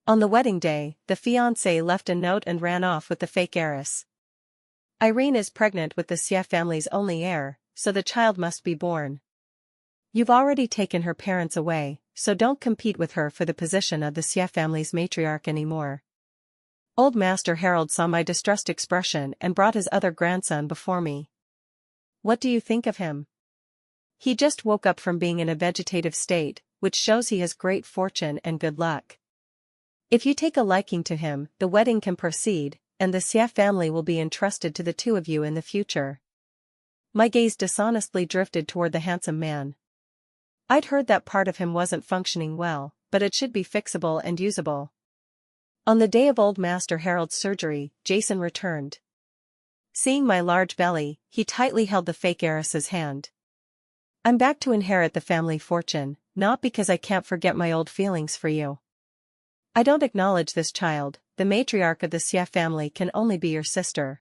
On the wedding day, the fiancé left a note and ran off with the fake heiress. Irene is pregnant with the Xie family's only heir, so the child must be born. You've already taken her parents away, so don't compete with her for the position of the Xie family's matriarch anymore. Old Master Harold saw my distressed expression and brought his other grandson before me. What do you think of him? He just woke up from being in a vegetative state, which shows he has great fortune and good luck. If you take a liking to him, the wedding can proceed, and the Xie family will be entrusted to the two of you in the future. My gaze dishonestly drifted toward the handsome man. I'd heard that part of him wasn't functioning well, but it should be fixable and usable. On the day of Old Master Harold's surgery, Jason returned. Seeing my large belly, he tightly held the fake heiress's hand. I'm back to inherit the family fortune, not because I can't forget my old feelings for you. I don't acknowledge this child, the matriarch of the Xie family can only be your sister.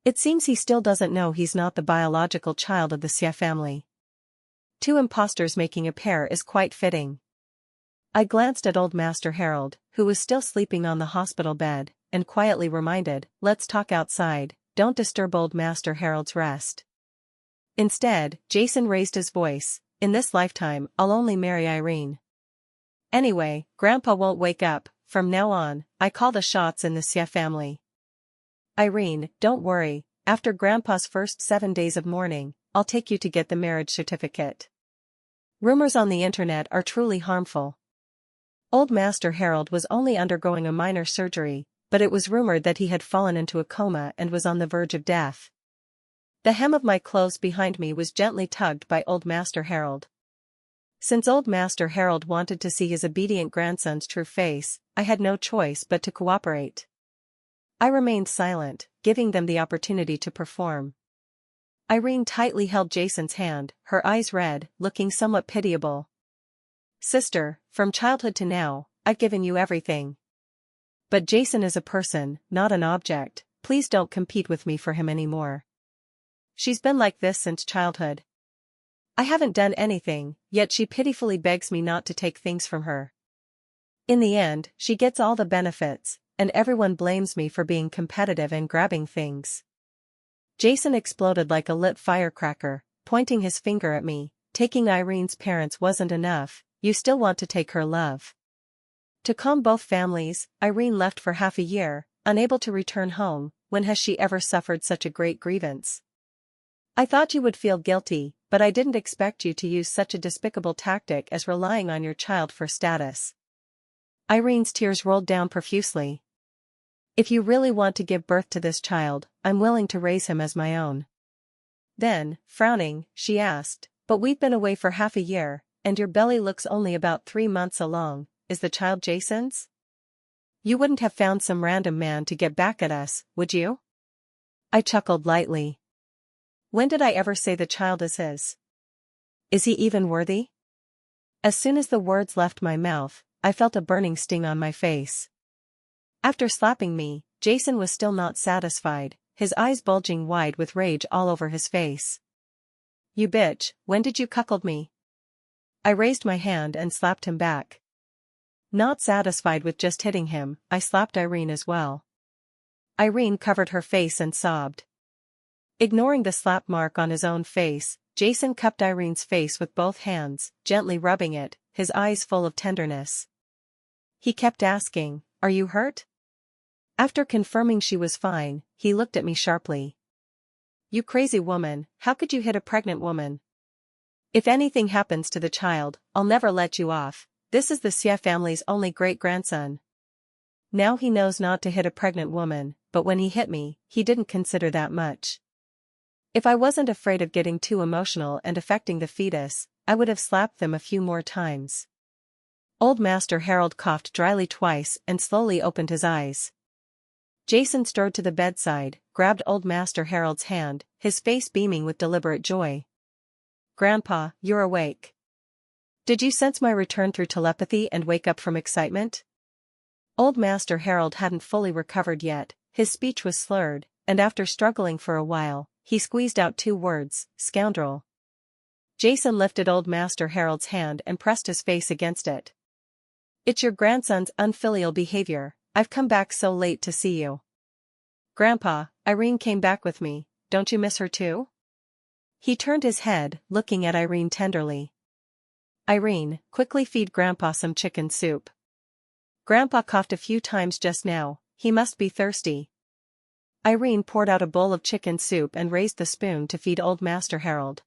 It seems he still doesn't know he's not the biological child of the Xie family. Two impostors making a pair is quite fitting. I glanced at Old Master Harold, who was still sleeping on the hospital bed, and quietly reminded, let's talk outside, don't disturb Old Master Harold's rest. Instead, Jason raised his voice, in this lifetime I'll only marry Irene. Anyway, Grandpa won't wake up, from now on, I call the shots in the Xie family. Irene, don't worry, after Grandpa's first 7 days of mourning, I'll take you to get the marriage certificate. Rumors on the internet are truly harmful. Old Master Harold was only undergoing a minor surgery, but it was rumored that he had fallen into a coma and was on the verge of death. The hem of my clothes behind me was gently tugged by Old Master Harold. Since Old Master Harold wanted to see his obedient grandson's true face, I had no choice but to cooperate. I remained silent, giving them the opportunity to perform. Irene tightly held Jason's hand, her eyes red, looking somewhat pitiable. Sister, from childhood to now, I've given you everything. But Jason is a person, not an object, please don't compete with me for him anymore. She's been like this since childhood. I haven't done anything, yet she pitifully begs me not to take things from her. In the end, she gets all the benefits, and everyone blames me for being competitive and grabbing things. Jason exploded like a lit firecracker, pointing his finger at me. Taking Irene's parents wasn't enough, you still want to take her love. To calm both families, Irene left for half a year, unable to return home. When has she ever suffered such a great grievance? I thought you would feel guilty, but I didn't expect you to use such a despicable tactic as relying on your child for status. Irene's tears rolled down profusely. If you really want to give birth to this child, I'm willing to raise him as my own. Then, frowning, she asked, but we've been away for half a year, and your belly looks only about 3 months along, is the child Jason's? You wouldn't have found some random man to get back at us, would you? I chuckled lightly. When did I ever say the child is his? Is he even worthy? As soon as the words left my mouth, I felt a burning sting on my face. After slapping me, Jason was still not satisfied, his eyes bulging wide with rage all over his face. You bitch, when did you cuckold me? I raised my hand and slapped him back. Not satisfied with just hitting him, I slapped Irene as well. Irene covered her face and sobbed. Ignoring the slap mark on his own face, Jason cupped Irene's face with both hands, gently rubbing it, his eyes full of tenderness. He kept asking, "Are you hurt?" After confirming she was fine, he looked at me sharply. You crazy woman, how could you hit a pregnant woman? If anything happens to the child, I'll never let you off. This is the Xie family's only great-grandson. Now he knows not to hit a pregnant woman, but when he hit me, he didn't consider that much. If I wasn't afraid of getting too emotional and affecting the fetus, I would have slapped them a few more times. Old Master Harold coughed dryly twice and slowly opened his eyes. Jason strode to the bedside, grabbed Old Master Harold's hand, his face beaming with deliberate joy. Grandpa, you're awake. Did you sense my return through telepathy and wake up from excitement? Old Master Harold hadn't fully recovered yet, his speech was slurred, and after struggling for a while, he squeezed out 2 words, scoundrel. Jason lifted Old Master Harold's hand and pressed his face against it. It's your grandson's unfilial behavior. I've come back so late to see you. Grandpa, Irene came back with me, don't you miss her too? He turned his head, looking at Irene tenderly. Irene, quickly feed Grandpa some chicken soup. Grandpa coughed a few times just now, he must be thirsty. Irene poured out a bowl of chicken soup and raised the spoon to feed old Master Harold.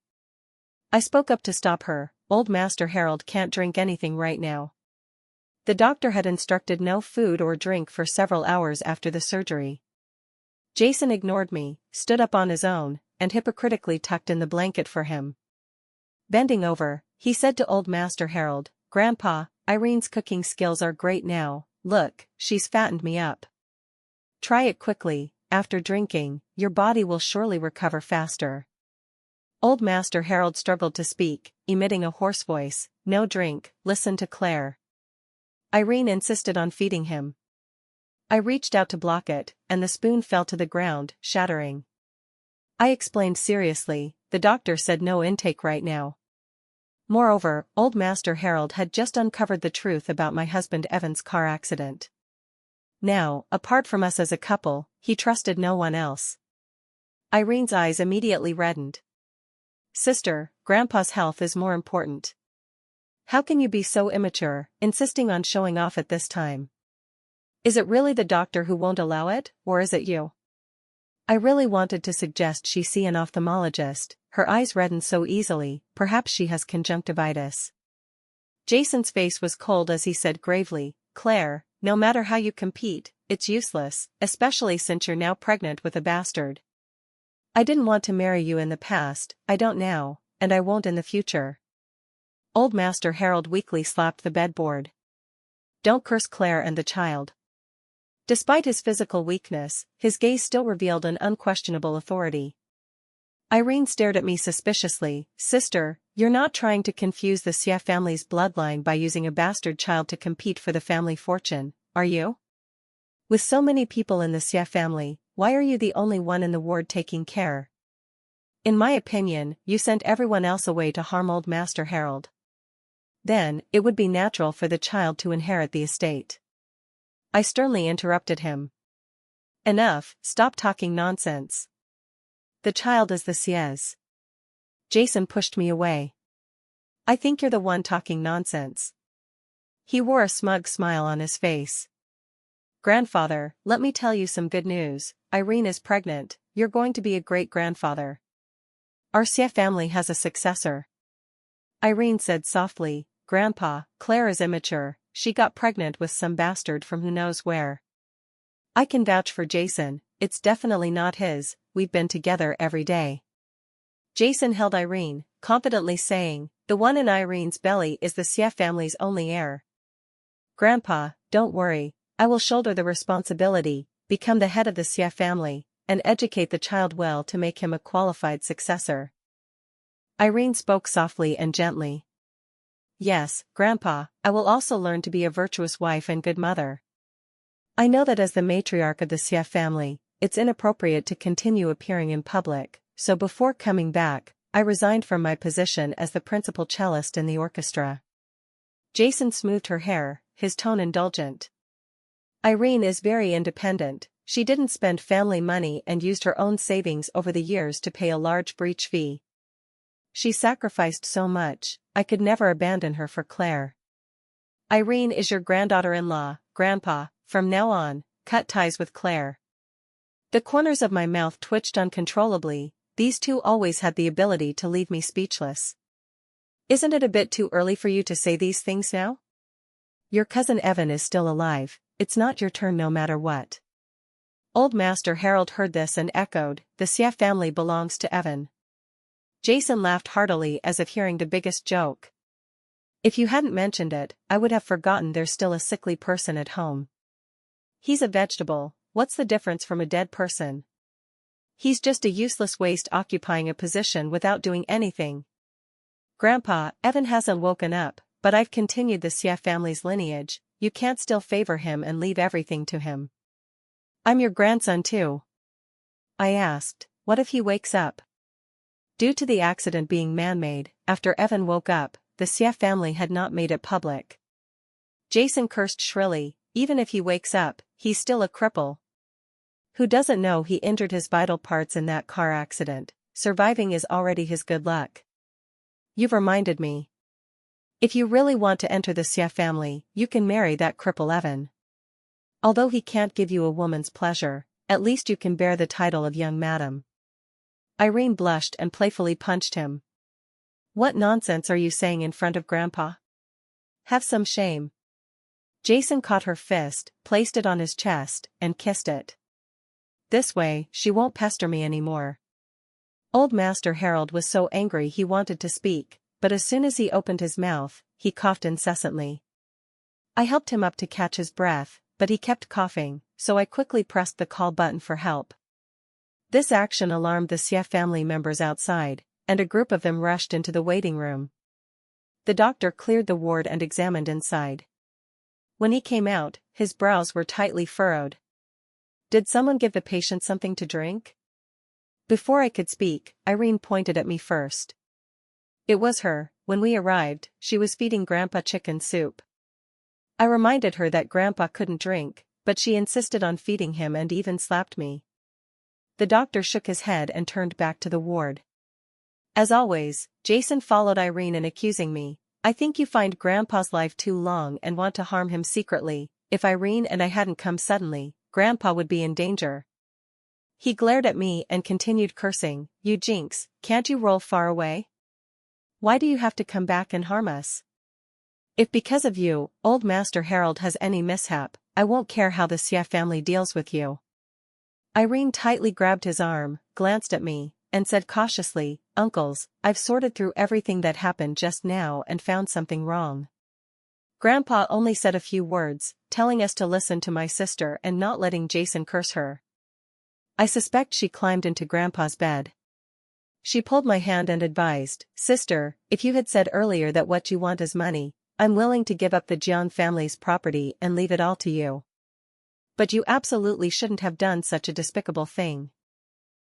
I spoke up to stop her. Old Master Harold can't drink anything right now. The doctor had instructed no food or drink for several hours after the surgery. Jason ignored me, stood up on his own, and hypocritically tucked in the blanket for him. Bending over, he said to old Master Harold, Grandpa, Irene's cooking skills are great now, look, she's fattened me up. Try it quickly, after drinking, your body will surely recover faster. Old Master Harold struggled to speak, emitting a hoarse voice, no drink, listen to Claire. Irene insisted on feeding him. I reached out to block it, and the spoon fell to the ground, shattering. I explained seriously, the doctor said no intake right now. Moreover, old Master Harold had just uncovered the truth about my husband Evan's car accident. Now, apart from us as a couple, he trusted no one else. Irene's eyes immediately reddened. Sister, Grandpa's health is more important. How can you be so immature, insisting on showing off at this time? Is it really the doctor who won't allow it, or is it you? I really wanted to suggest she see an ophthalmologist, her eyes reddened so easily, perhaps she has conjunctivitis. Jason's face was cold as he said gravely, Claire, no matter how you compete, it's useless, especially since you're now pregnant with a bastard. I didn't want to marry you in the past, I don't now, and I won't in the future. Old Master Harold weakly slapped the bedboard. Don't curse Claire and the child. Despite his physical weakness, his gaze still revealed an unquestionable authority. Irene stared at me suspiciously. Sister, you're not trying to confuse the Xie family's bloodline by using a bastard child to compete for the family fortune, are you? With so many people in the Xie family, why are you the only one in the ward taking care? In my opinion, you sent everyone else away to harm old Master Harold. Then, it would be natural for the child to inherit the estate. I sternly interrupted him. Enough, stop talking nonsense. The child is the Xie's. Jason pushed me away. I think you're the one talking nonsense. He wore a smug smile on his face. Grandfather, let me tell you some good news. Irene is pregnant, you're going to be a great-grandfather. Our Xie family has a successor. Irene said softly, Grandpa, Claire is immature, she got pregnant with some bastard from who knows where. I can vouch for Jason, it's definitely not his, we've been together every day. Jason held Irene, confidently saying, the one in Irene's belly is the Xie family's only heir. Grandpa, don't worry, I will shoulder the responsibility, become the head of the Xie family, and educate the child well to make him a qualified successor. Irene spoke softly and gently. Yes, Grandpa, I will also learn to be a virtuous wife and good mother. I know that as the matriarch of the Xie family, it's inappropriate to continue appearing in public, so before coming back, I resigned from my position as the principal cellist in the orchestra. Jason smoothed her hair, his tone indulgent. Irene is very independent, she didn't spend family money and used her own savings over the years to pay a large breach fee. She sacrificed so much, I could never abandon her for Claire. Irene is your granddaughter-in-law, Grandpa, from now on, cut ties with Claire. The corners of my mouth twitched uncontrollably, these two always had the ability to leave me speechless. Isn't it a bit too early for you to say these things now? Your cousin Evan is still alive, it's not your turn no matter what. Old Master Harold heard this and echoed, the Xie family belongs to Evan. Jason laughed heartily as if hearing the biggest joke. If you hadn't mentioned it, I would have forgotten there's still a sickly person at home. He's a vegetable, what's the difference from a dead person? He's just a useless waste occupying a position without doing anything. Grandpa, Evan hasn't woken up, but I've continued the Xie family's lineage, you can't still favor him and leave everything to him. I'm your grandson too. I asked, what if he wakes up? Due to the accident being man-made, after Evan woke up, the Xie family had not made it public. Jason cursed shrilly. Even if he wakes up, he's still a cripple. Who doesn't know he injured his vital parts in that car accident? Surviving is already his good luck. You've reminded me. If you really want to enter the Sia family, you can marry that cripple Evan. Although he can't give you a woman's pleasure, at least you can bear the title of young madam. Irene blushed and playfully punched him. What nonsense are you saying in front of Grandpa? Have some shame. Jason caught her fist, placed it on his chest, and kissed it. This way, she won't pester me anymore. Old Master Harold was so angry he wanted to speak, but as soon as he opened his mouth, he coughed incessantly. I helped him up to catch his breath, but he kept coughing, so I quickly pressed the call button for help. This action alarmed the Sia family members outside, and a group of them rushed into the waiting room. The doctor cleared the ward and examined inside. When he came out, his brows were tightly furrowed. Did someone give the patient something to drink? Before I could speak, Irene pointed at me first. It was her. When we arrived, she was feeding Grandpa chicken soup. I reminded her that Grandpa couldn't drink, but she insisted on feeding him and even slapped me. The doctor shook his head and turned back to the ward. As always, Jason followed Irene in accusing me. I think you find Grandpa's life too long and want to harm him secretly. If Irene and I hadn't come suddenly, Grandpa would be in danger. He glared at me and continued cursing. You jinx, can't you roll far away? Why do you have to come back and harm us? If because of you, old Master Harold has any mishap, I won't care how the Sia family deals with you. Irene tightly grabbed his arm, glanced at me, and said cautiously, Uncles, I've sorted through everything that happened just now and found something wrong. Grandpa only said a few words, telling us to listen to my sister and not letting Jason curse her. I suspect she climbed into Grandpa's bed. She pulled my hand and advised, Sister, if you had said earlier that what you want is money, I'm willing to give up the Jiang family's property and leave it all to you. But you absolutely shouldn't have done such a despicable thing.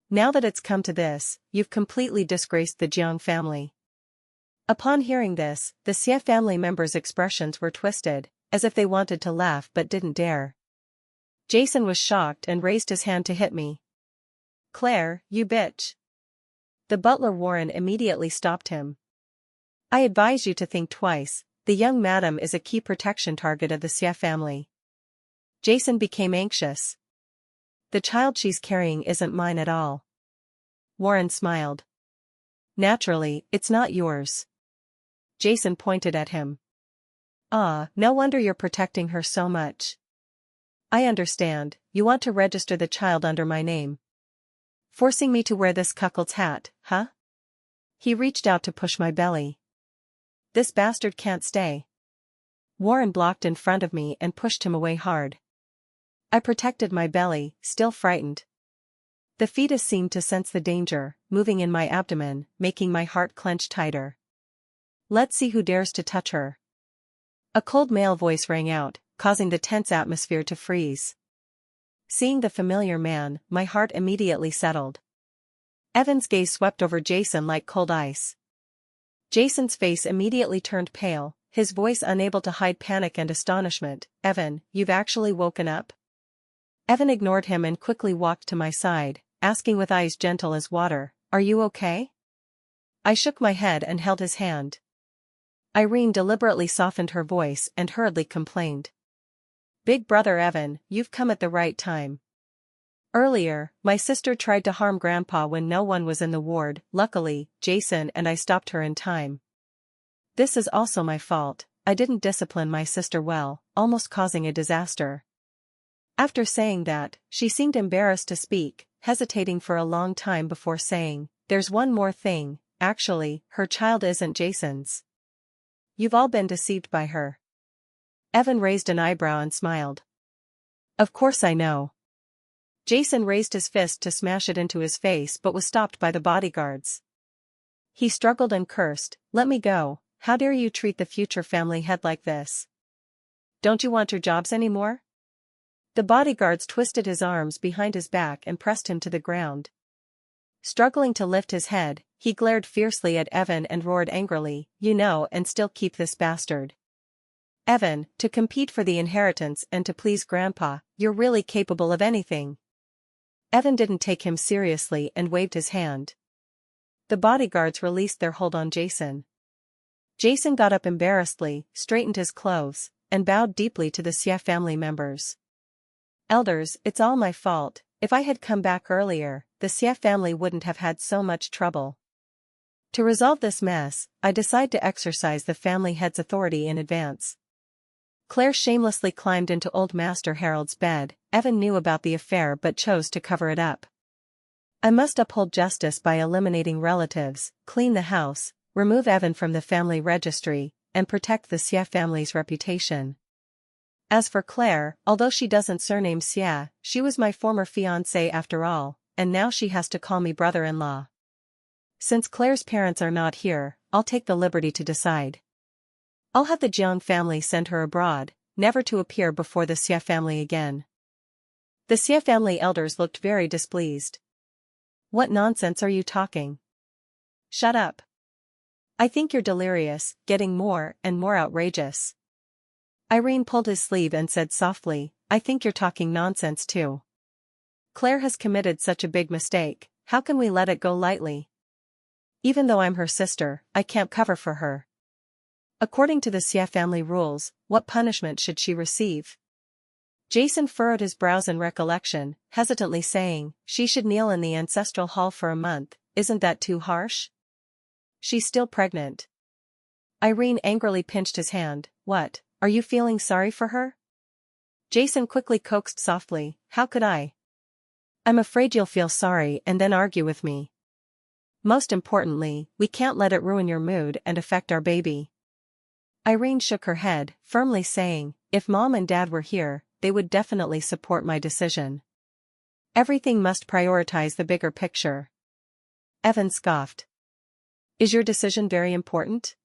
Now that it's come to this, you've completely disgraced the Jiang family. Upon hearing this, the Xie family members' expressions were twisted, as if they wanted to laugh but didn't dare. Jason was shocked and raised his hand to hit me. Claire, you bitch. The butler Warren immediately stopped him. I advise you to think twice, the young madam is a key protection target of the Xie family. Jason became anxious. The child she's carrying isn't mine at all. Warren smiled. Naturally, it's not yours. Jason pointed at him. Ah, no wonder you're protecting her so much. I understand, you want to register the child under my name. Forcing me to wear this cuckold's hat, huh? He reached out to push my belly. This bastard can't stay. Warren blocked in front of me and pushed him away hard. I protected my belly, still frightened. The fetus seemed to sense the danger, moving in my abdomen, making my heart clench tighter. Let's see who dares to touch her. A cold male voice rang out, causing the tense atmosphere to freeze. Seeing the familiar man, my heart immediately settled. Evan's gaze swept over Jason like cold ice. Jason's face immediately turned pale, his voice unable to hide panic and astonishment. Evan, you've actually woken up? Evan ignored him and quickly walked to my side, asking with eyes gentle as water, Are you okay? I shook my head and held his hand. Irene deliberately softened her voice and hurriedly complained. Big brother Evan, you've come at the right time. Earlier, my sister tried to harm Grandpa when no one was in the ward. Luckily, Jason and I stopped her in time. This is also my fault, I didn't discipline my sister well, almost causing a disaster. After saying that, she seemed embarrassed to speak, hesitating for a long time before saying, There's one more thing, actually, her child isn't Jason's. You've all been deceived by her. Evan raised an eyebrow and smiled. Of course I know. Jason raised his fist to smash it into his face but was stopped by the bodyguards. He struggled and cursed, Let me go, how dare you treat the future family head like this? Don't you want your jobs anymore? The bodyguards twisted his arms behind his back and pressed him to the ground. Struggling to lift his head, he glared fiercely at Evan and roared angrily, You know and still keep this bastard. Evan, to compete for the inheritance and to please Grandpa, you're really capable of anything. Evan didn't take him seriously and waved his hand. The bodyguards released their hold on Jason. Jason got up embarrassedly, straightened his clothes, and bowed deeply to the Xie family members. Elders, it's all my fault. If I had come back earlier, the Xie family wouldn't have had so much trouble. To resolve this mess, I decide to exercise the family head's authority in advance. Claire shamelessly climbed into old Master Harold's bed. Evan knew about the affair but chose to cover it up. I must uphold justice by eliminating relatives, clean the house, remove Evan from the family registry, and protect the Xie family's reputation. As for Claire, although she doesn't surname Xie, she was my former fiancé after all, and now she has to call me brother-in-law. Since Claire's parents are not here, I'll take the liberty to decide. I'll have the Jiang family send her abroad, never to appear before the Xie family again. The Xie family elders looked very displeased. What nonsense are you talking? Shut up. I think you're delirious, getting more and more outrageous. Irene pulled his sleeve and said softly, I think you're talking nonsense too. Claire has committed such a big mistake, how can we let it go lightly? Even though I'm her sister, I can't cover for her. According to the Xie family rules, what punishment should she receive? Jason furrowed his brows in recollection, hesitantly saying, she should kneel in the ancestral hall for a month, isn't that too harsh? She's still pregnant. Irene angrily pinched his hand, what, are you feeling sorry for her? Jason quickly coaxed softly, how could I? I'm afraid you'll feel sorry and then argue with me. Most importantly, we can't let it ruin your mood and affect our baby. Irene shook her head, firmly saying, if Mom and Dad were here, they would definitely support my decision. Everything must prioritize the bigger picture. Evan scoffed. Is your decision very important?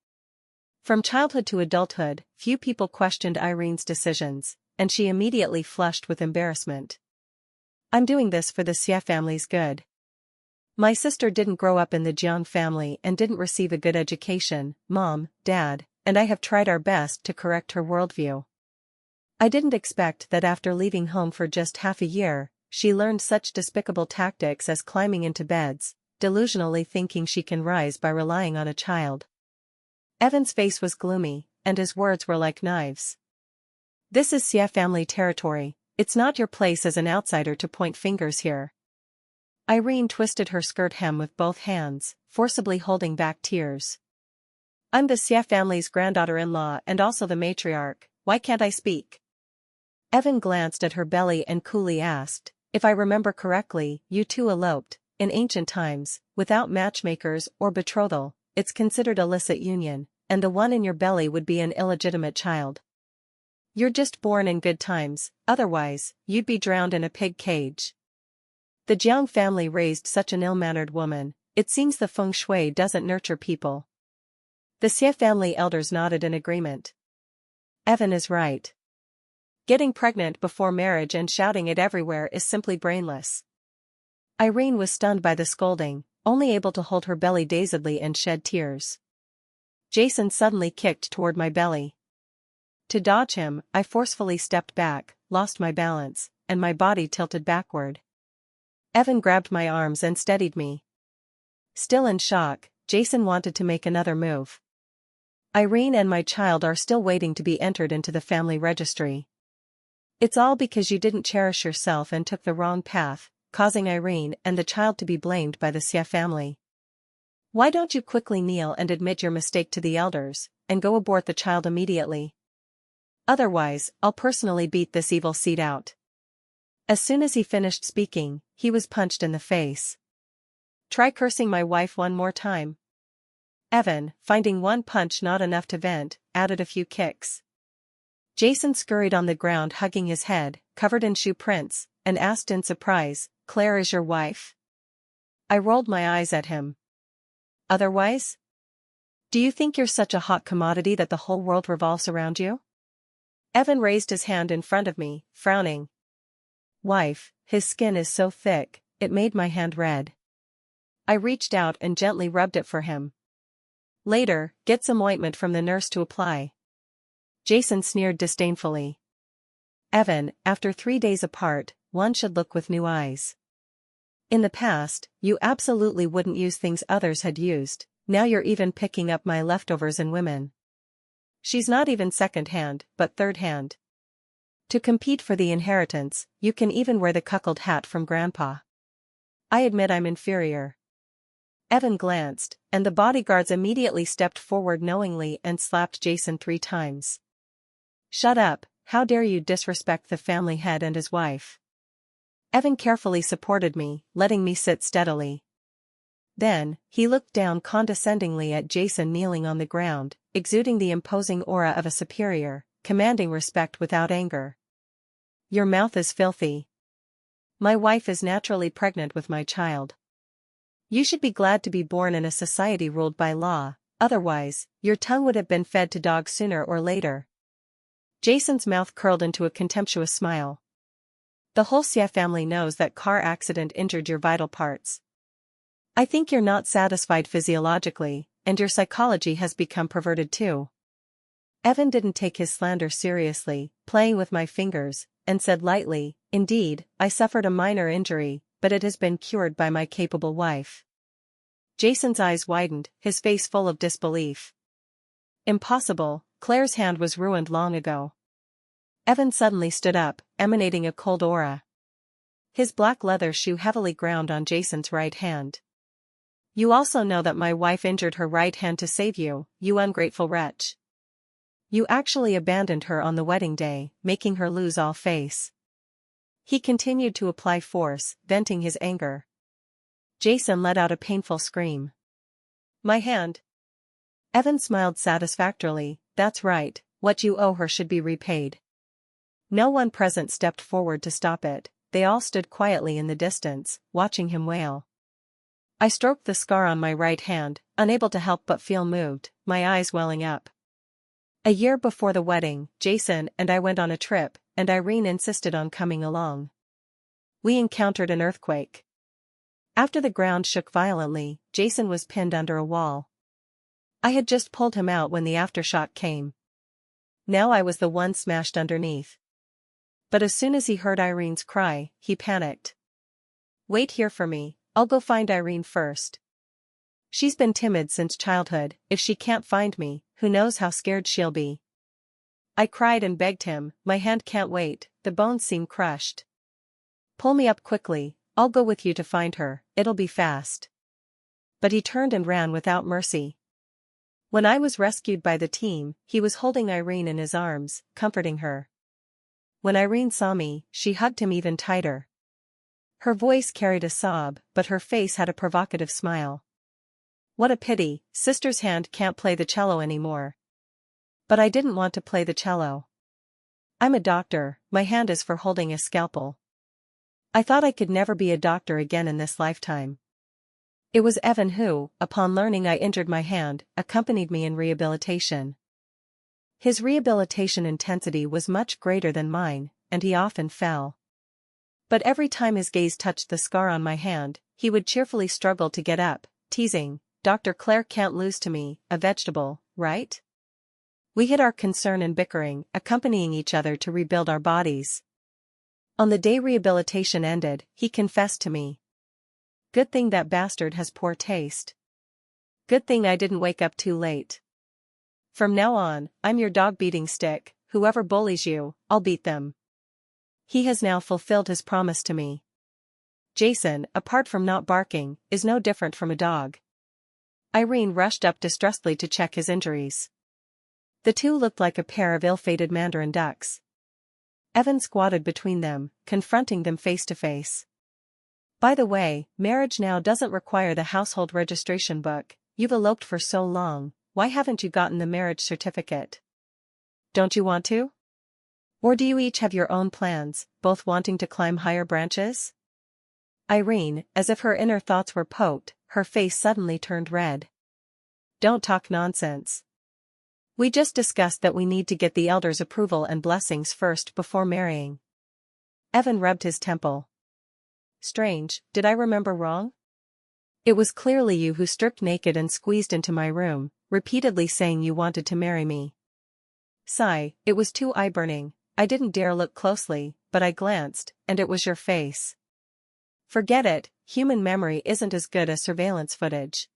From childhood to adulthood, few people questioned Irene's decisions, and she immediately flushed with embarrassment. I'm doing this for the Xie family's good. My sister didn't grow up in the Jiang family and didn't receive a good education, Mom, Dad, and I have tried our best to correct her worldview. I didn't expect that after leaving home for just half a year, she learned such despicable tactics as climbing into beds, delusionally thinking she can rise by relying on a child. Evan's face was gloomy, and his words were like knives. This is Xie family territory, it's not your place as an outsider to point fingers here. Irene twisted her skirt hem with both hands, forcibly holding back tears. I'm the Xie family's granddaughter-in-law and also the matriarch, why can't I speak? Evan glanced at her belly and coolly asked, if I remember correctly, you two eloped, in ancient times, without matchmakers or betrothal, it's considered illicit union, and the one in your belly would be an illegitimate child. You're just born in good times, otherwise, you'd be drowned in a pig cage. The Jiang family raised such an ill-mannered woman, it seems the feng shui doesn't nurture people. The Xie family elders nodded in agreement. Evan is right. Getting pregnant before marriage and shouting it everywhere is simply brainless. Irene was stunned by the scolding, only able to hold her belly dazedly and shed tears. Jason suddenly kicked toward my belly. To dodge him, I forcefully stepped back, lost my balance, and my body tilted backward. Evan grabbed my arms and steadied me. Still in shock, Jason wanted to make another move. Irene and my child are still waiting to be entered into the family registry. It's all because you didn't cherish yourself and took the wrong path, causing Irene and the child to be blamed by the Xie family. Why don't you quickly kneel and admit your mistake to the elders, and go abort the child immediately? Otherwise, I'll personally beat this evil seed out. As soon as he finished speaking, he was punched in the face. Try cursing my wife one more time. Evan, finding one punch not enough to vent, added a few kicks. Jason scurried on the ground hugging his head, covered in shoe prints, and asked in surprise, Claire is your wife? I rolled my eyes at him. Otherwise? Do you think you're such a hot commodity that the whole world revolves around you? Evan raised his hand in front of me, frowning. Wife, his skin is so thick, it made my hand red. I reached out and gently rubbed it for him. Later, get some ointment from the nurse to apply. Jason sneered disdainfully. Evan, after 3 days apart, one should look with new eyes. In the past, you absolutely wouldn't use things others had used, now you're even picking up my leftovers in women. She's not even second-hand, but third-hand. To compete for the inheritance, you can even wear the cuckold hat from Grandpa. I admit I'm inferior. Evan glanced, and the bodyguards immediately stepped forward knowingly and slapped Jason 3 times. Shut up, how dare you disrespect the family head and his wife. Evan carefully supported me, letting me sit steadily. Then, he looked down condescendingly at Jason kneeling on the ground, exuding the imposing aura of a superior, commanding respect without anger. Your mouth is filthy. My wife is naturally pregnant with my child. You should be glad to be born in a society ruled by law, otherwise, your tongue would have been fed to dogs sooner or later. Jason's mouth curled into a contemptuous smile. The whole Xie family knows that car accident injured your vital parts. I think you're not satisfied physiologically, and your psychology has become perverted too. Evan didn't take his slander seriously, playing with my fingers, and said lightly, indeed, I suffered a minor injury, but it has been cured by my capable wife. Jason's eyes widened, his face full of disbelief. Impossible, Claire's hand was ruined long ago. Evan suddenly stood up, emanating a cold aura. His black leather shoe heavily ground on Jason's right hand. You also know that my wife injured her right hand to save you, you ungrateful wretch. You actually abandoned her on the wedding day, making her lose all face. He continued to apply force, venting his anger. Jason let out a painful scream. My hand. Evan smiled satisfactorily, that's right, what you owe her should be repaid. No one present stepped forward to stop it, they all stood quietly in the distance, watching him wail. I stroked the scar on my right hand, unable to help but feel moved, my eyes welling up. A year before the wedding, Jason and I went on a trip, and Irene insisted on coming along. We encountered an earthquake. After the ground shook violently, Jason was pinned under a wall. I had just pulled him out when the aftershock came. Now I was the one smashed underneath. But as soon as he heard Irene's cry, he panicked. Wait here for me, I'll go find Irene first. She's been timid since childhood, if she can't find me, who knows how scared she'll be. I cried and begged him, my hand can't wait, the bones seem crushed. Pull me up quickly, I'll go with you to find her, it'll be fast. But he turned and ran without mercy. When I was rescued by the team, he was holding Irene in his arms, comforting her. When Irene saw me, she hugged him even tighter. Her voice carried a sob, but her face had a provocative smile. What a pity, sister's hand can't play the cello anymore. But I didn't want to play the cello. I'm a doctor, my hand is for holding a scalpel. I thought I could never be a doctor again in this lifetime. It was Evan who, upon learning I injured my hand, accompanied me in rehabilitation. His rehabilitation intensity was much greater than mine, and he often fell. But every time his gaze touched the scar on my hand, he would cheerfully struggle to get up, teasing, Dr. Claire can't lose to me, a vegetable, right? We hid our concern and bickering, accompanying each other to rebuild our bodies. On the day rehabilitation ended, he confessed to me. Good thing that bastard has poor taste. Good thing I didn't wake up too late. From now on, I'm your dog-beating stick, whoever bullies you, I'll beat them. He has now fulfilled his promise to me. Jason, apart from not barking, is no different from a dog. Irene rushed up distressfully to check his injuries. The two looked like a pair of ill-fated mandarin ducks. Evan squatted between them, confronting them face to face. By the way, marriage now doesn't require the household registration book, you've eloped for so long, why haven't you gotten the marriage certificate? Don't you want to? Or do you each have your own plans, both wanting to climb higher branches? Irene, as if her inner thoughts were poked, her face suddenly turned red. Don't talk nonsense. We just discussed that we need to get the elders' approval and blessings first before marrying. Evan rubbed his temple. Strange, did I remember wrong? It was clearly you who stripped naked and squeezed into my room, repeatedly saying you wanted to marry me. Sigh, it was too eye-burning. I didn't dare look closely, but I glanced, and it was your face. Forget it, human memory isn't as good as surveillance footage.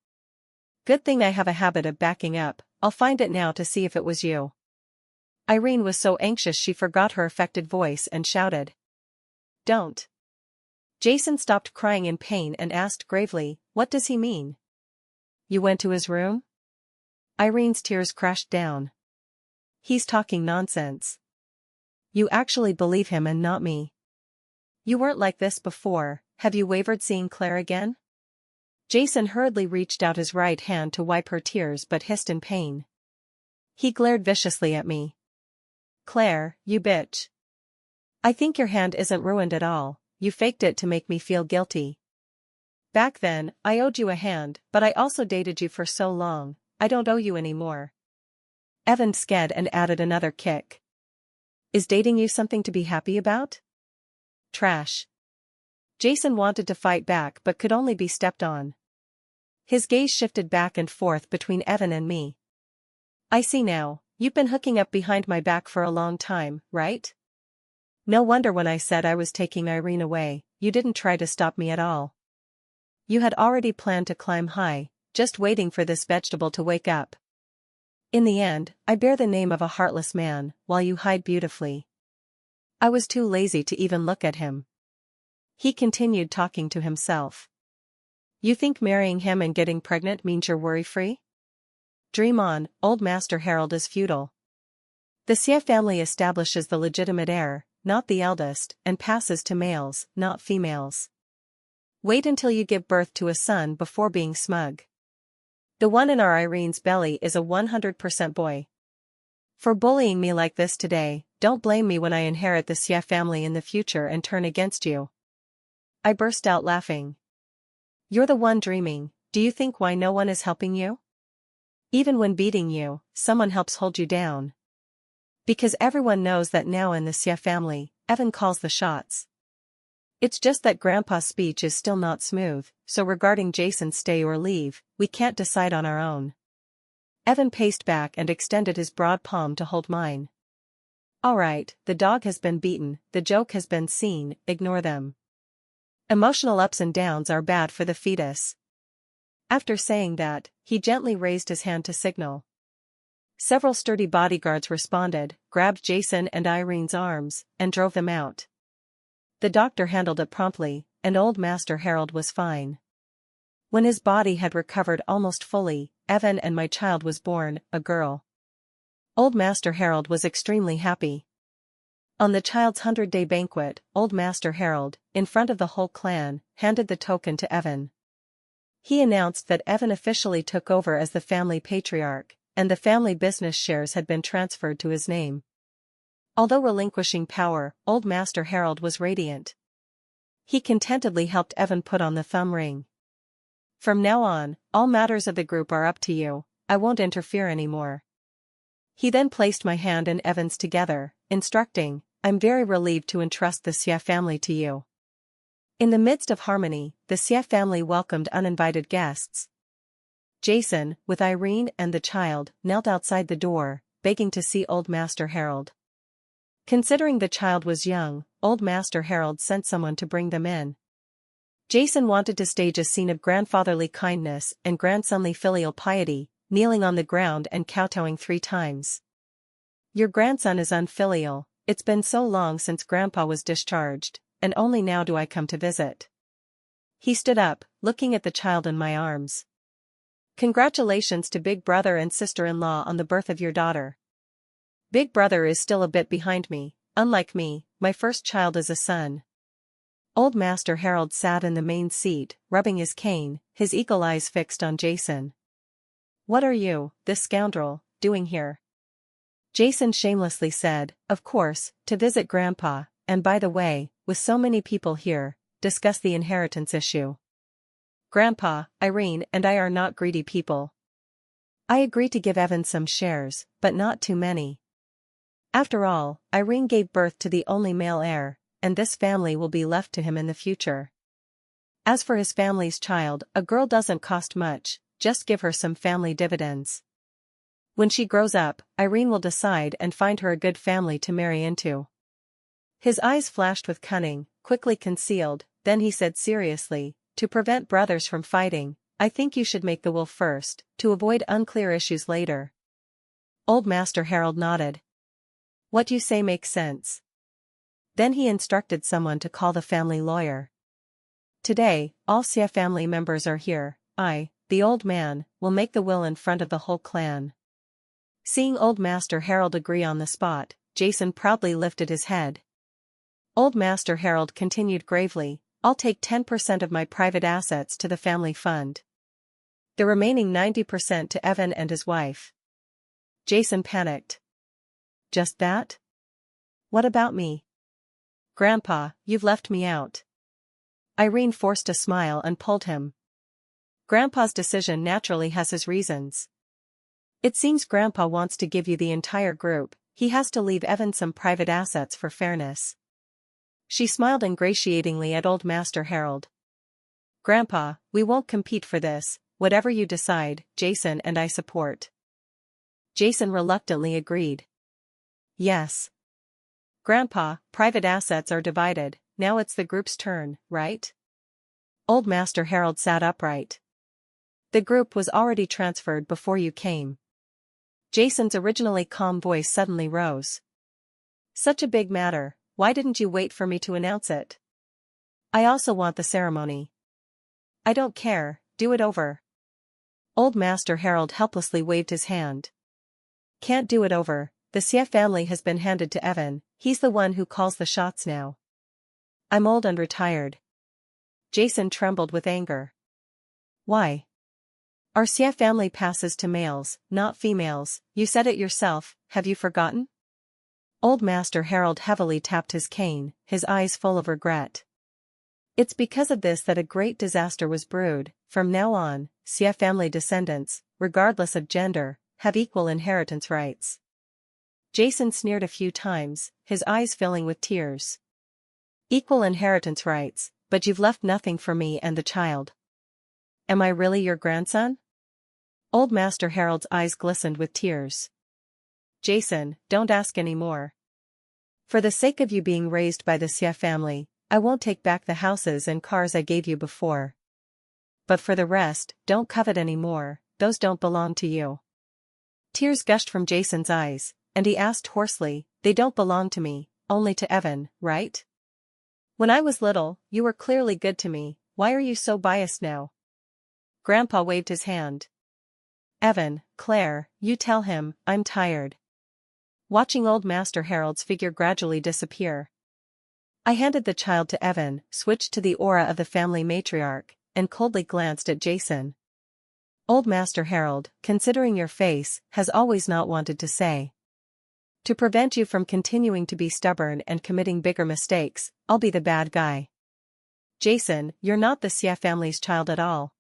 Good thing I have a habit of backing up. I'll find it now to see if it was you. Irene was so anxious she forgot her affected voice and shouted. Don't. Jason stopped crying in pain and asked gravely, what does he mean? You went to his room? Irene's tears crashed down. He's talking nonsense. You actually believe him and not me. You weren't like this before. Have you wavered seeing Claire again? Jason hurriedly reached out his right hand to wipe her tears but hissed in pain. He glared viciously at me. Claire, you bitch. I think your hand isn't ruined at all, you faked it to make me feel guilty. Back then, I owed you a hand, but I also dated you for so long, I don't owe you any more. Evan sked and added another kick. Is dating you something to be happy about? Trash. Jason wanted to fight back but could only be stepped on. His gaze shifted back and forth between Evan and me. I see now, you've been hooking up behind my back for a long time, right? No wonder when I said I was taking Irene away, you didn't try to stop me at all. You had already planned to climb high, just waiting for this vegetable to wake up. In the end, I bear the name of a heartless man, while you hide beautifully. I was too lazy to even look at him. He continued talking to himself. You think marrying him and getting pregnant means you're worry-free? Dream on, old Master Harold is feudal. The Xie family establishes the legitimate heir, not the eldest, and passes to males, not females. Wait until you give birth to a son before being smug. The one in our Irene's belly is a 100% boy. For bullying me like this today, don't blame me when I inherit the Xie family in the future and turn against you. I burst out laughing. You're the one dreaming, do you think why no one is helping you? Even when beating you, someone helps hold you down. Because everyone knows that now in the Xie family, Evan calls the shots. It's just that Grandpa's speech is still not smooth, so regarding Jason's stay or leave, we can't decide on our own. Evan paced back and extended his broad palm to hold mine. All right, the dog has been beaten, the joke has been seen, ignore them. Emotional ups and downs are bad for the fetus. After saying that, he gently raised his hand to signal. Several sturdy bodyguards responded, grabbed Jason and Irene's arms, and drove them out. The doctor handled it promptly, and old Master Harold was fine. When his body had recovered almost fully, Evan and my child was born, a girl. Old Master Harold was extremely happy. On the child's 100-day banquet, old Master Harold, in front of the whole clan, handed the token to Evan. He announced that Evan officially took over as the family patriarch, and the family business shares had been transferred to his name. Although relinquishing power, old Master Harold was radiant. He contentedly helped Evan put on the thumb ring. From now on, all matters of the group are up to you, I won't interfere anymore. He then placed my hand and Evan's together, instructing, I'm very relieved to entrust the Xie family to you. In the midst of harmony, the Xie family welcomed uninvited guests. Jason, with Irene and the child, knelt outside the door, begging to see old Master Harold. Considering the child was young, old Master Harold sent someone to bring them in. Jason wanted to stage a scene of grandfatherly kindness and grandsonly filial piety, kneeling on the ground and kowtowing 3 times. Your grandson is unfilial, it's been so long since Grandpa was discharged, and only now do I come to visit. He stood up, looking at the child in my arms. Congratulations to Big Brother and sister-in-law on the birth of your daughter. Big Brother is still a bit behind me, unlike me, my first child is a son. Old Master Harold sat in the main seat, rubbing his cane, his eagle eyes fixed on Jason. What are you, this scoundrel, doing here? Jason shamelessly said, of course, to visit Grandpa, and by the way, with so many people here, discuss the inheritance issue. Grandpa, Irene and I are not greedy people. I agree to give Evan some shares, but not too many. After all, Irene gave birth to the only male heir, and this family will be left to him in the future. As for his family's child, a girl doesn't cost much, just give her some family dividends. When she grows up, Irene will decide and find her a good family to marry into. His eyes flashed with cunning, quickly concealed, then he said seriously, to prevent brothers from fighting, I think you should make the will first, to avoid unclear issues later. Old Master Harold nodded. What you say makes sense. Then he instructed someone to call the family lawyer. Today, all Sia family members are here. I, the old man, will make the will in front of the whole clan. Seeing Old Master Harold agree on the spot, Jason proudly lifted his head. Old Master Harold continued gravely, I'll take 10% of my private assets to the family fund. The remaining 90% to Evan and his wife. Jason panicked. Just that? What about me? Grandpa, you've left me out. Irene forced a smile and pulled him. Grandpa's decision naturally has his reasons. It seems Grandpa wants to give you the entire group, he has to leave Evan some private assets for fairness. She smiled ingratiatingly at Old Master Harold. Grandpa, we won't compete for this, whatever you decide, Jason and I support. Jason reluctantly agreed. Yes. Grandpa, private assets are divided, now it's the group's turn, right? Old Master Harold sat upright. The group was already transferred before you came. Jason's originally calm voice suddenly rose. Such a big matter, why didn't you wait for me to announce it? I also want the ceremony. I don't care, do it over. Old Master Harold helplessly waved his hand. Can't do it over, the Sia family has been handed to Evan, he's the one who calls the shots now. I'm old and retired. Jason trembled with anger. Why? Our Sia family passes to males, not females, you said it yourself, have you forgotten? Old Master Harold heavily tapped his cane, his eyes full of regret. It's because of this that a great disaster was brewed. From now on, Sia family descendants, regardless of gender, have equal inheritance rights. Jason sneered a few times, his eyes filling with tears. Equal inheritance rights, but you've left nothing for me and the child. Am I really your grandson? Old Master Harold's eyes glistened with tears. Jason, don't ask any more. For the sake of you being raised by the Sia family, I won't take back the houses and cars I gave you before. But for the rest, don't covet any more, those don't belong to you. Tears gushed from Jason's eyes, and he asked hoarsely, they don't belong to me, only to Evan, right? When I was little, you were clearly good to me, why are you so biased now? Grandpa waved his hand. Evan, Claire, you tell him, I'm tired. Watching Old Master Harold's figure gradually disappear. I handed the child to Evan, switched to the aura of the family matriarch, and coldly glanced at Jason. Old Master Harold, considering your face, has always not wanted to say. To prevent you from continuing to be stubborn and committing bigger mistakes, I'll be the bad guy. Jason, you're not the Sia family's child at all.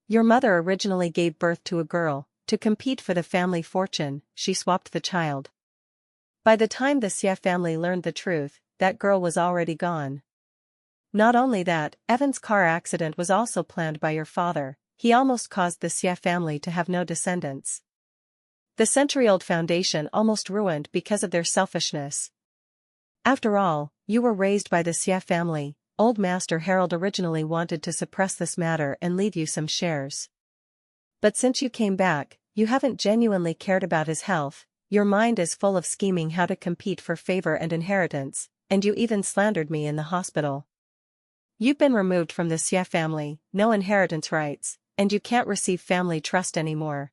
Your mother originally gave birth to a girl, to compete for the family fortune, she swapped the child. By the time the Sia family learned the truth, that girl was already gone. Not only that, Evan's car accident was also planned by your father, he almost caused the Sia family to have no descendants. The century-old foundation almost ruined because of their selfishness. After all, you were raised by the Sia family. Old Master Harold originally wanted to suppress this matter and leave you some shares. But since you came back, you haven't genuinely cared about his health, your mind is full of scheming how to compete for favor and inheritance, and you even slandered me in the hospital. You've been removed from the Sia family, no inheritance rights, and you can't receive family trust anymore.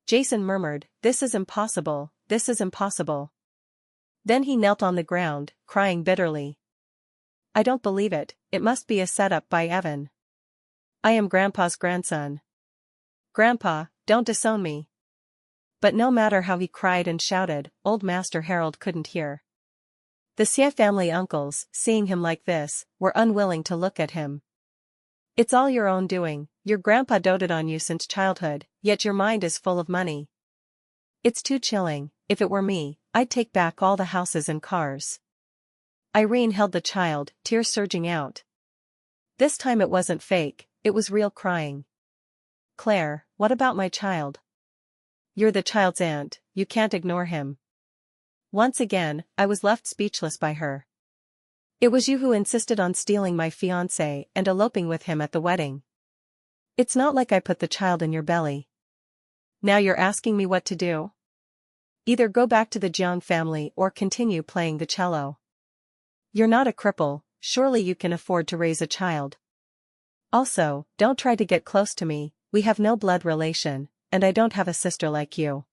Jason murmured, this is impossible, this is impossible. Then he knelt on the ground, crying bitterly. I don't believe it, it must be a setup by Evan. I am Grandpa's grandson. Grandpa, don't disown me. But no matter how he cried and shouted, Old Master Harold couldn't hear. The Sia family uncles, seeing him like this, were unwilling to look at him. It's all your own doing, your grandpa doted on you since childhood, yet your mind is full of money. It's too chilling, if it were me, I'd take back all the houses and cars. Irene held the child, tears surging out. This time it wasn't fake, it was real crying. Claire, what about my child? You're the child's aunt, you can't ignore him. Once again, I was left speechless by her. It was you who insisted on stealing my fiancé and eloping with him at the wedding. It's not like I put the child in your belly. Now you're asking me what to do? Either go back to the Jiang family or continue playing the cello. You're not a cripple, surely you can afford to raise a child. Also, don't try to get close to me, we have no blood relation, and I don't have a sister like you.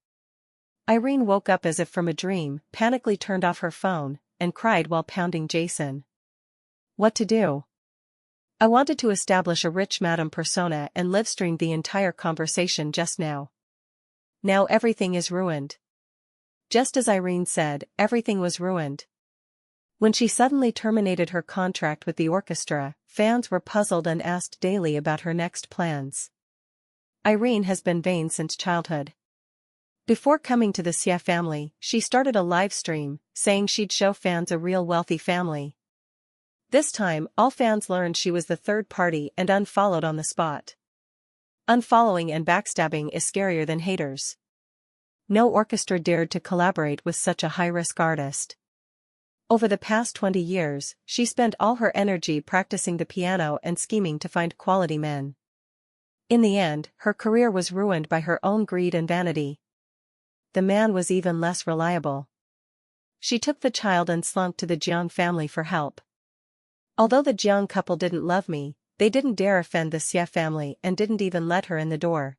Irene woke up as if from a dream, panically turned off her phone, and cried while pounding Jason. What to do? I wanted to establish a rich madam persona and livestream the entire conversation just now. Now everything is ruined. Just as Irene said, everything was ruined. When she suddenly terminated her contract with the orchestra, fans were puzzled and asked daily about her next plans. Irene has been vain since childhood. Before coming to the Xie family, she started a live stream, saying she'd show fans a real wealthy family. This time, all fans learned she was the third party and unfollowed on the spot. Unfollowing and backstabbing is scarier than haters. No orchestra dared to collaborate with such a high-risk artist. Over the past 20 years, she spent all her energy practicing the piano and scheming to find quality men. In the end, her career was ruined by her own greed and vanity. The man was even less reliable. She took the child and slunk to the Jiang family for help. Although the Jiang couple didn't love me, they didn't dare offend the Xie family and didn't even let her in the door.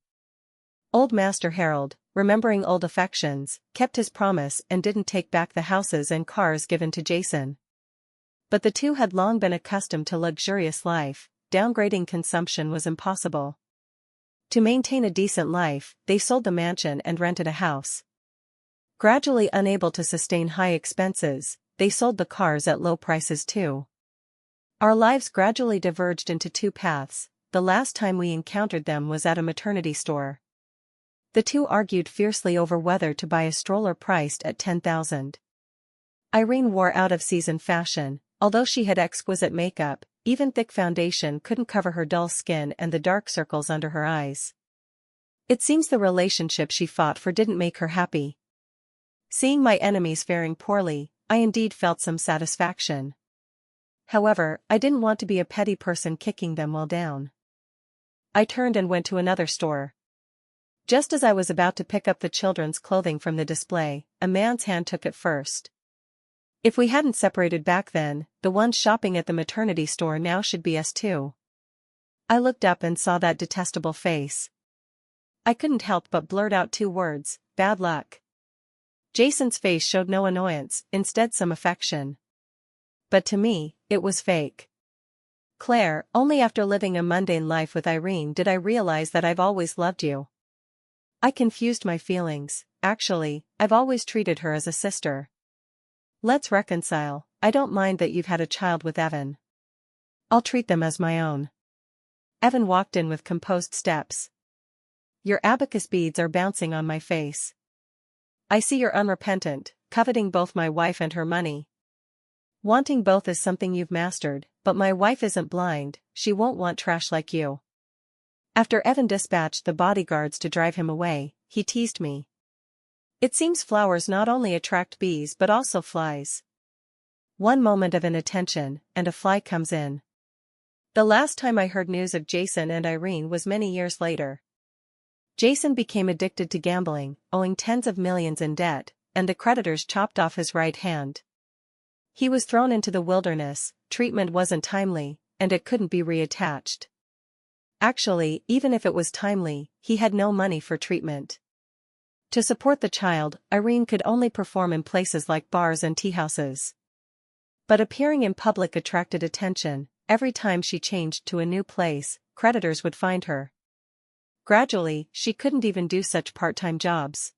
Old Master Harold, remembering old affections, kept his promise and didn't take back the houses and cars given to Jason. But the two had long been accustomed to luxurious life, downgrading consumption was impossible. To maintain a decent life, they sold the mansion and rented a house. Gradually unable to sustain high expenses, they sold the cars at low prices too. Our lives gradually diverged into two paths. The last time we encountered them was at a maternity store. The two argued fiercely over whether to buy a stroller priced at $10,000. Irene wore out-of-season fashion, although she had exquisite makeup, even thick foundation couldn't cover her dull skin and the dark circles under her eyes. It seems the relationship she fought for didn't make her happy. Seeing my enemies faring poorly, I indeed felt some satisfaction. However, I didn't want to be a petty person kicking them while down. I turned and went to another store. Just as I was about to pick up the children's clothing from the display, a man's hand took it first. If we hadn't separated back then, the ones shopping at the maternity store now should be us too. I looked up and saw that detestable face. I couldn't help but blurt out two words, bad luck. Jason's face showed no annoyance, instead some affection. But to me, it was fake. Claire, only after living a mundane life with Irene did I realize that I've always loved you. I confused my feelings. Actually, I've always treated her as a sister. Let's reconcile. I don't mind that you've had a child with Evan. I'll treat them as my own. Evan walked in with composed steps. Your abacus beads are bouncing on my face. I see you're unrepentant, coveting both my wife and her money. Wanting both is something you've mastered, but my wife isn't blind, she won't want trash like you. After Evan dispatched the bodyguards to drive him away, he teased me. It seems flowers not only attract bees but also flies. One moment of inattention, and a fly comes in. The last time I heard news of Jason and Irene was many years later. Jason became addicted to gambling, owing tens of millions in debt, and the creditors chopped off his right hand. He was thrown into the wilderness, treatment wasn't timely, and it couldn't be reattached. Actually, even if it was timely, he had no money for treatment. To support the child, Irene could only perform in places like bars and teahouses. But appearing in public attracted attention. Every time she changed to a new place, creditors would find her. Gradually, she couldn't even do such part-time jobs.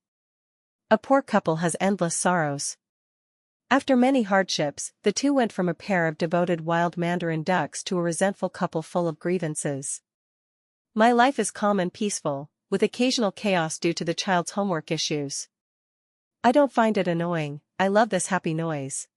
A poor couple has endless sorrows. After many hardships, the two went from a pair of devoted wild mandarin ducks to a resentful couple full of grievances. My life is calm and peaceful, with occasional chaos due to the child's homework issues. I don't find it annoying, I love this happy noise.